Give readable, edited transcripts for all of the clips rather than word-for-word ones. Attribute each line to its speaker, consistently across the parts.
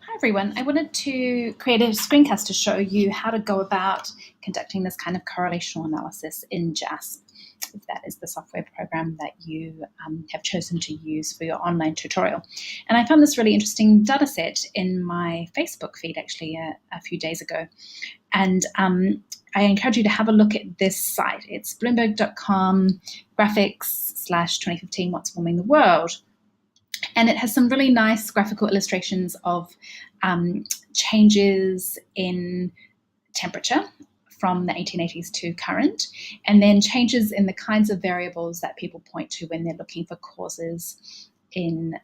Speaker 1: Hi everyone, I wanted to create a screencast to show you how to go about conducting this kind of correlational analysis in JASP, if that is the software program that you have chosen to use for your online tutorial. And I found this really interesting data set in my Facebook feed actually a few days ago. And I encourage you to have a look at this site. It's bloomberg.com graphics/2015 What's Warming the World. And it has some really nice graphical illustrations of changes in temperature from the 1880s to current, and then changes in the kinds of variables that people point to when they're looking for causes in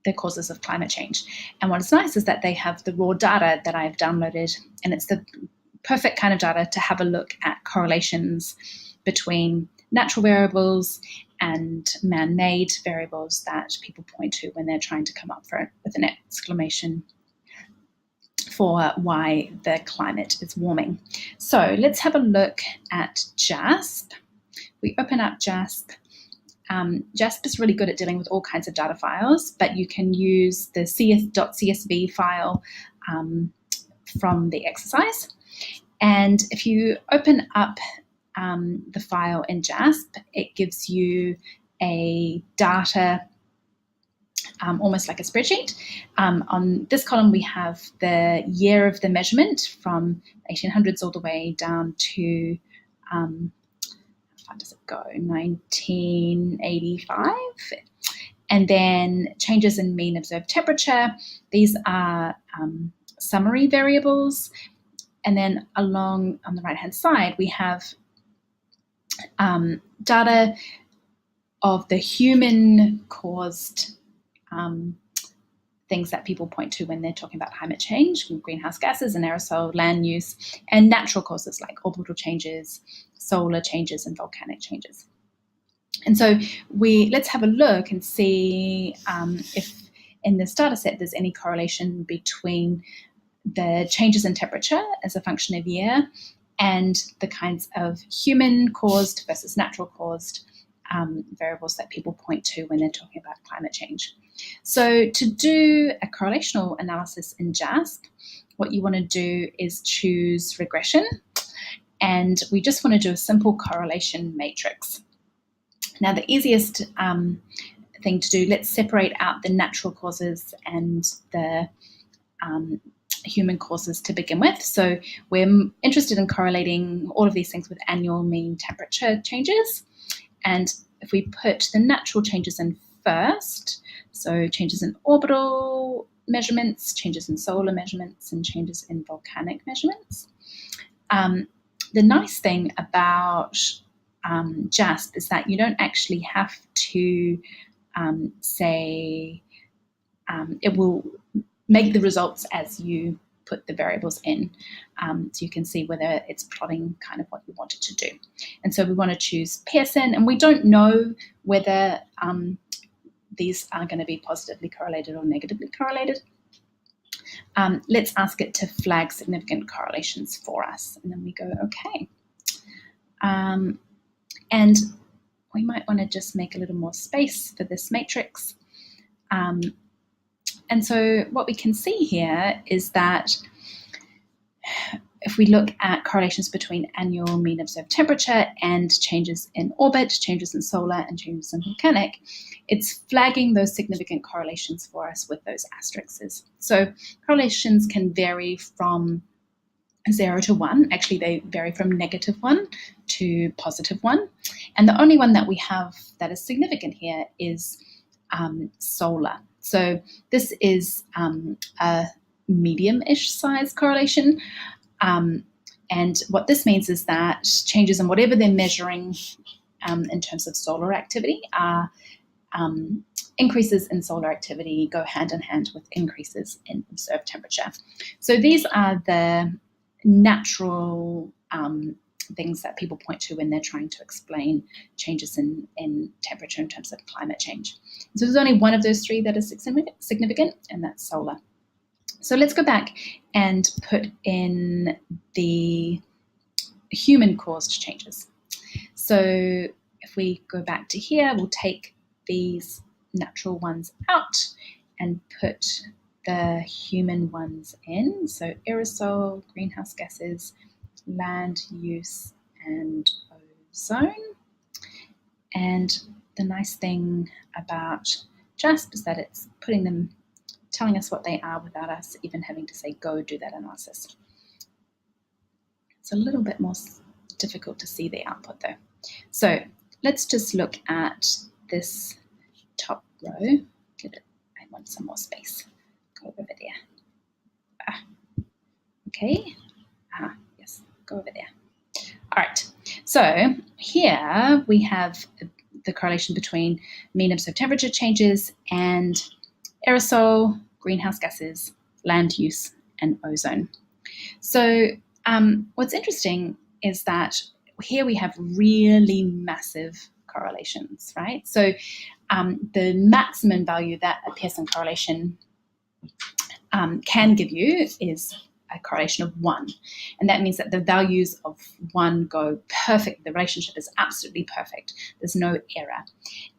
Speaker 1: the causes of climate change. And what is nice is that they have the raw data that I've downloaded, and it's the perfect kind of data to have a look at correlations between natural variables and man-made variables that people point to when they're trying to come up with an exclamation for why the climate is warming. So let's have a look at JASP. We open up JASP. JASP is really good at dealing with all kinds of data files, but you can use the cs.csv file from the exercise. And if you open up the file in JASP, it gives you a data almost like a spreadsheet. On this column, we have the year of the measurement from 1800s all the way down to, how far does it go, 1985. And then changes in mean observed temperature. These are summary variables. And then along on the right-hand side, we have data of the human-caused things that people point to when they're talking about climate change, greenhouse gases and aerosol, land use, and natural causes like orbital changes, solar changes, and volcanic changes. And so let's have a look and see if in this data set there's any correlation between the changes in temperature as a function of year and the kinds of human-caused versus natural-caused variables that people point to when they're talking about climate change. So to do a correlational analysis in JASP, what you want to do is choose regression, and we just want to do a simple correlation matrix. Now, the easiest thing to do, let's separate out the natural causes and the human causes to begin with. So we're interested in correlating all of these things with annual mean temperature changes. And if we put the natural changes in first, so changes in orbital measurements, changes in solar measurements, and changes in volcanic measurements. The nice thing about JASP is that you don't actually have to say it will make the results as you put the variables in, so you can see whether it's plotting kind of what you want it to do. And so we want to choose Pearson, and we don't know whether these are going to be positively correlated or negatively correlated. Let's ask it to flag significant correlations for us, and then we go OK. And we might want to just make a little more space for this matrix. And so what we can see here is that if we look at correlations between annual mean observed temperature and changes in orbit, changes in solar, and changes in volcanic, it's flagging those significant correlations for us with those asterisks. So correlations can vary from 0 to 1. Actually, they vary from -1 to +1. And the only one that we have that is significant here is solar. So this is a medium-ish size correlation. And what this means is that changes in whatever they're measuring in terms of solar activity are increases in solar activity go hand in hand with increases in observed temperature. So these are the natural things that people point to when they're trying to explain changes in temperature in terms of climate change. So there's only one of those three that is significant, and that's solar. So let's go back and put in the human-caused changes. So if we go back to here, we'll take these natural ones out and put the human ones in, so aerosol, greenhouse gases, land use, and ozone. And the nice thing about JASP is that it's telling us what they are without us even having to say, go do that analysis. It's a little bit more difficult to see the output though. So let's just look at this top row. I want some more space. Go over there. Okay. Yes, go over there. All right. So here we have the correlation between mean observed temperature changes and aerosol, greenhouse gases, land use, and ozone. So what's interesting is that here we have really massive correlations, right? So the maximum value that a Pearson correlation can give you is a correlation of 1. And that means that the values of 1 go perfect. The relationship is absolutely perfect. There's no error.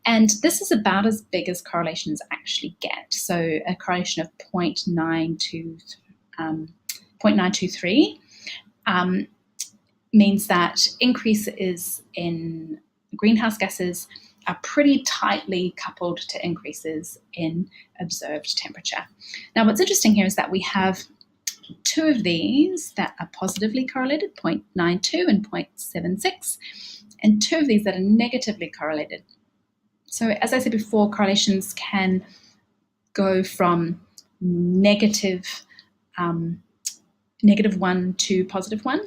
Speaker 1: And this is about as big as correlations actually get. So a correlation of 0.923 means that increases in greenhouse gases are pretty tightly coupled to increases in observed temperature. Now, what's interesting here is that we have 2 of these that are positively correlated, 0.92 and 0.76, and 2 of these that are negatively correlated. So as I said before, correlations can go from negative 1 to positive 1.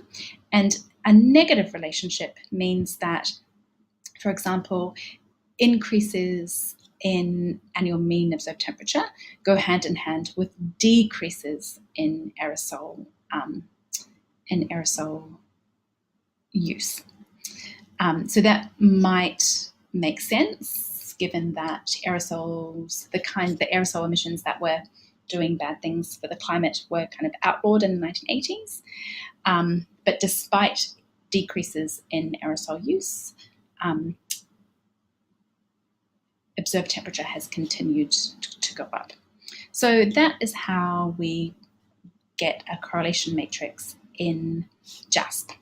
Speaker 1: And a negative relationship means that, for example, increases in annual mean observed temperature go hand in hand with decreases in aerosol use. So that might make sense, given that aerosols, the aerosol emissions that were doing bad things for the climate were kind of outlawed in the 1980s. But despite decreases in aerosol use, observed temperature has continued to go up. So that is how we get a correlation matrix in JASP.